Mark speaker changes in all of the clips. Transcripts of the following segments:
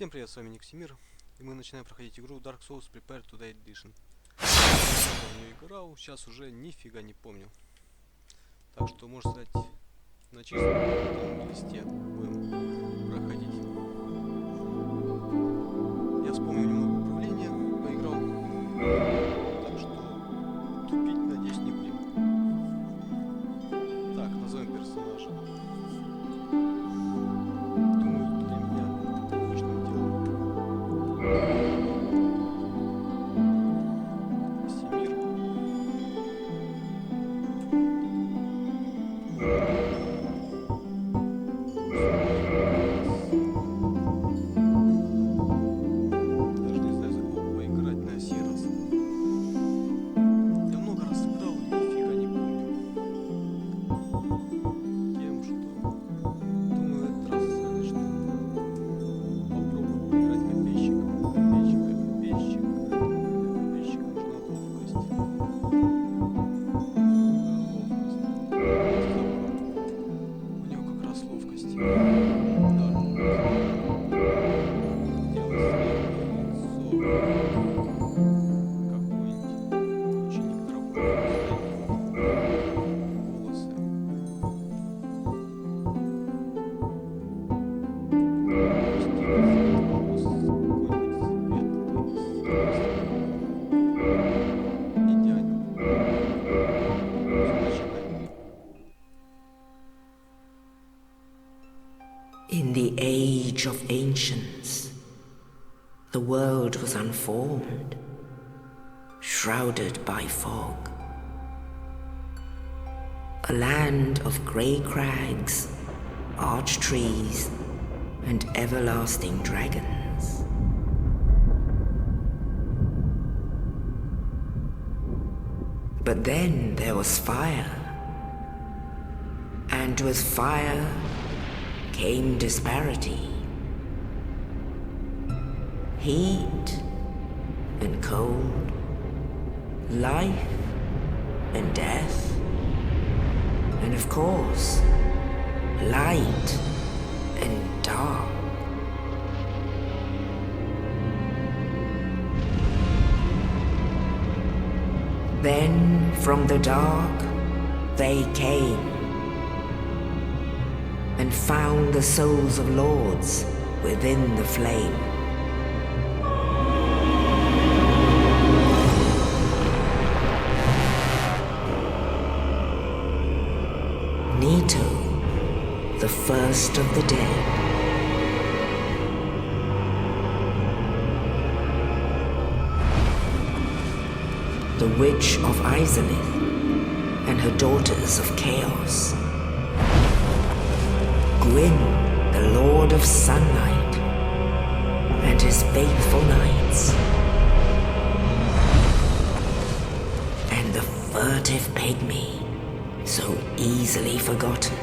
Speaker 1: Всем привет, с вами Никсимир, и мы начинаем проходить игру Dark Souls Prepare to Die Edition. Я в нее играл, сейчас уже нифига не помню. Так что, можно сказать, на чистом листе будем проходить. Я вспомнил немного управления, поиграл, так что тупить, надеюсь, не будем. Так, назовем персонажа. Думаю, для меня обычным делом.
Speaker 2: In the age of ancients, the world was unformed, shrouded by fog. A land of grey crags, arch trees, and everlasting dragons. But then there was fire, and with fire came disparity. Heat and cold, life and death, and of course, light and dark. Then from the dark they came and found the souls of lords within the flame. Nito, the first of the dead. The Witch of Izalith and her daughters of Chaos. Gwyn, the Lord of Sunlight, and his faithful knights. And the furtive pygmy, so easily forgotten.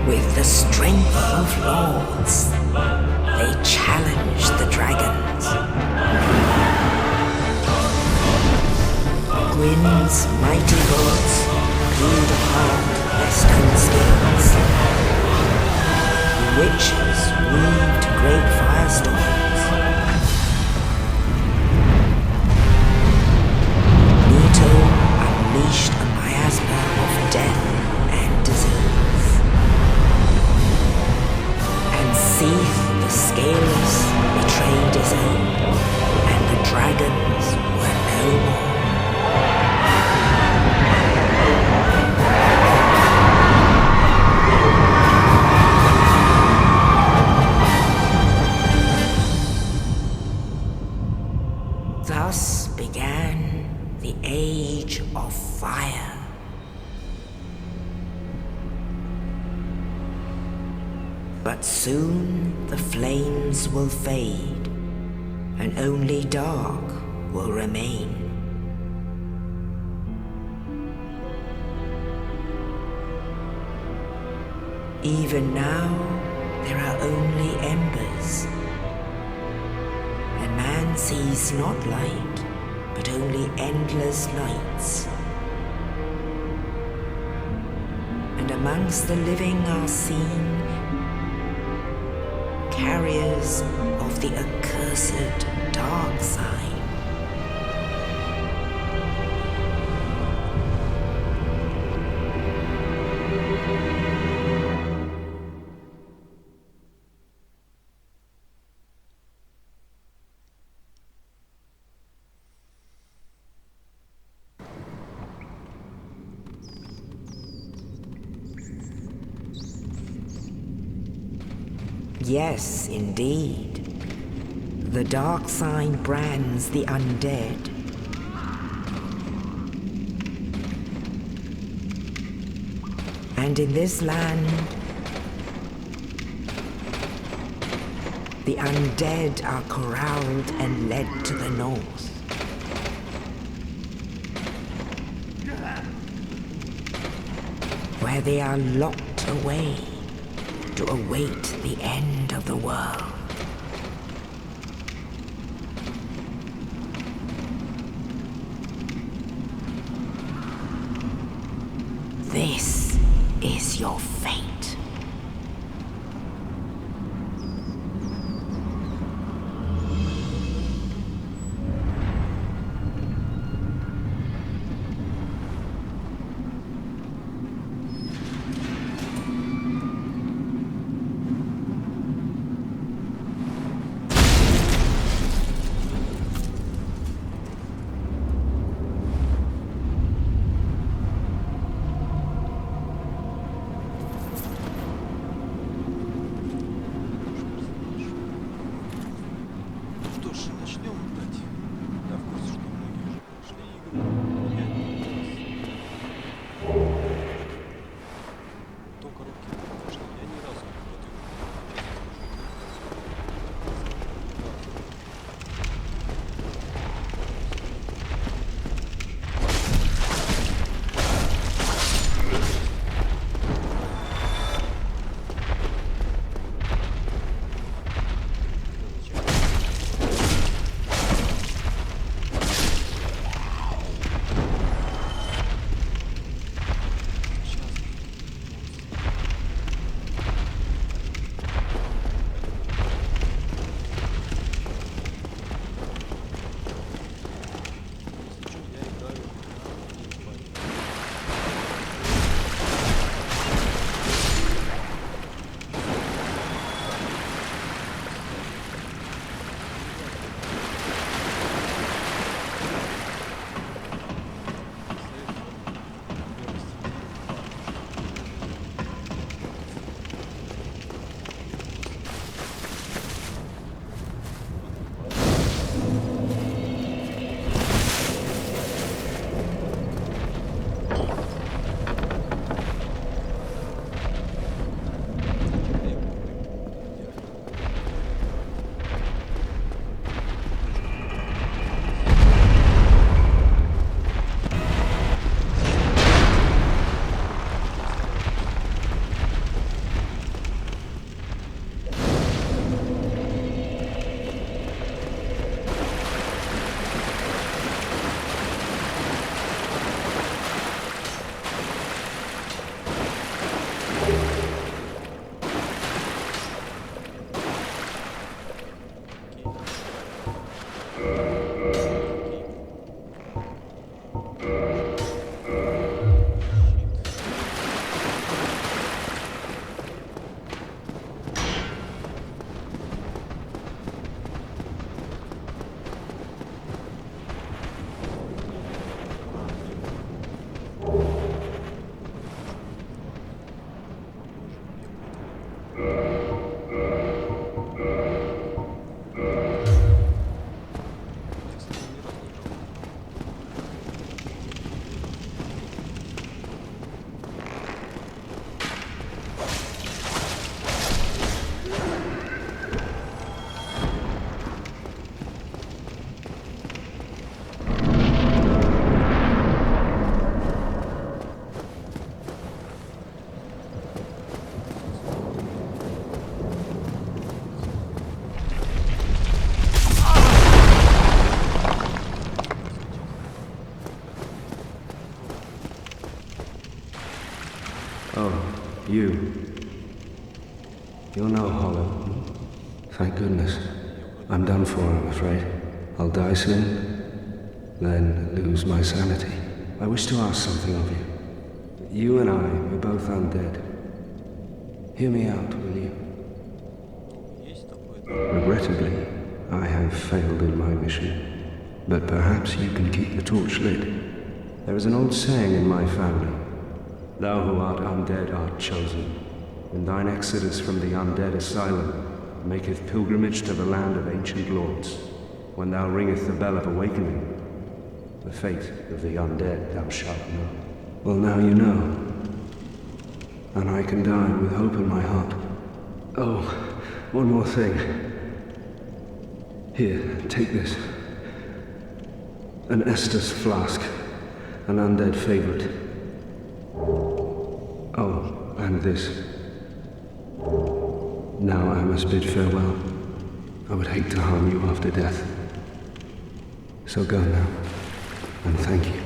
Speaker 2: With the strength of lords, they challenged the dragons. Gwyn's mighty bullets peeled apart their stone skins. The witches weaved great firestorms. Nito unleashed a miasma of death and disease. And Seath the Scaleless betrayed his own, and the dragons were no more. Thus began the Age of Fire. But soon the flames will fade, and only dark will remain. Even now, there are only embers. And man sees not light, but only endless nights. amongst the living are seen carriers of the accursed dark sign. Yes, indeed. The dark sign brands the undead. And in this land, the undead are corralled and led to the north. Where they are locked away to await the end of the world. This is your fate.
Speaker 3: Oh, you. You're no hollow. Hmm? Thank goodness. I'm done for, I'm afraid. I'll die soon, then lose my sanity. I wish to ask something of you. You and I, we're both undead. Hear me out, will you?
Speaker 1: Есть такое, да?
Speaker 3: Regrettably, I have failed in my mission. But perhaps you can keep the torch lit. There is an old saying in my family. Thou who art undead art chosen. In thine exodus from the undead asylum, maketh pilgrimage to the land of ancient lords. When thou ringeth the bell of awakening, the fate of the undead thou shalt know. Well, now you know. And I can die with hope in my heart. Oh, one more thing. Here, take this. An Estus flask. An undead favorite. Oh, and this. Now I must bid farewell. I would hate to harm you after death. So go now, and thank you.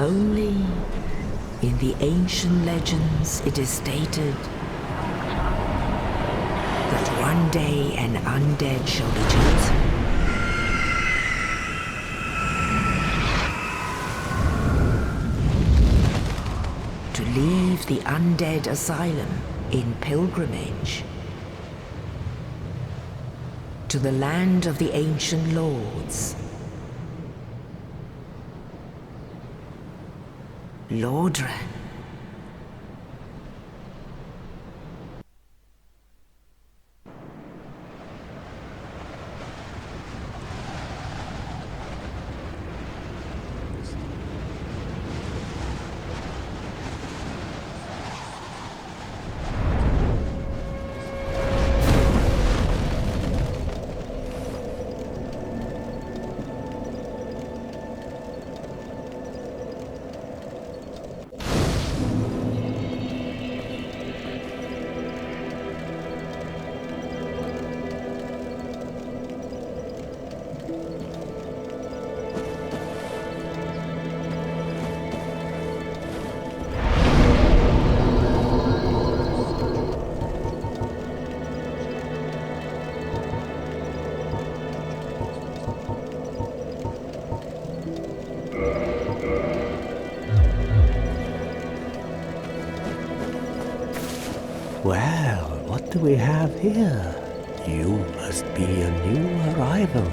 Speaker 2: only in the ancient legends it is stated that one day an undead shall be chosen to leave the undead asylum in pilgrimage to the land of the ancient lords. Lordran.
Speaker 4: Well, what do we have here? You must be a new arrival.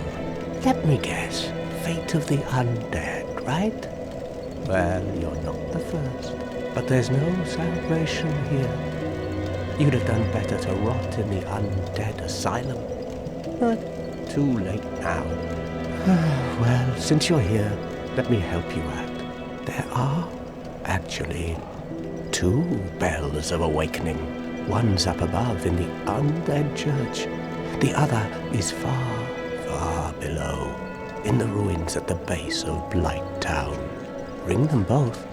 Speaker 4: Let me guess, fate of the undead, right? Well, you're not the first, but there's no celebration here. You'd have done better to rot in the undead asylum. But too late now. Well, since you're here, let me help you out. There are, actually, 2 bells of awakening. One's up above in the undead church. The other is far, far below, in the ruins at the base of Blight Town. Ring them both,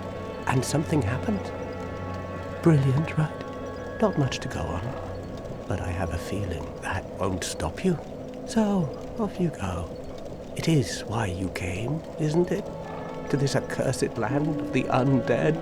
Speaker 4: and something happens. Brilliant, right? Not much to go on, but I have a feeling that won't stop you. So, off you go. It is why you came, isn't it? To this accursed land of the undead?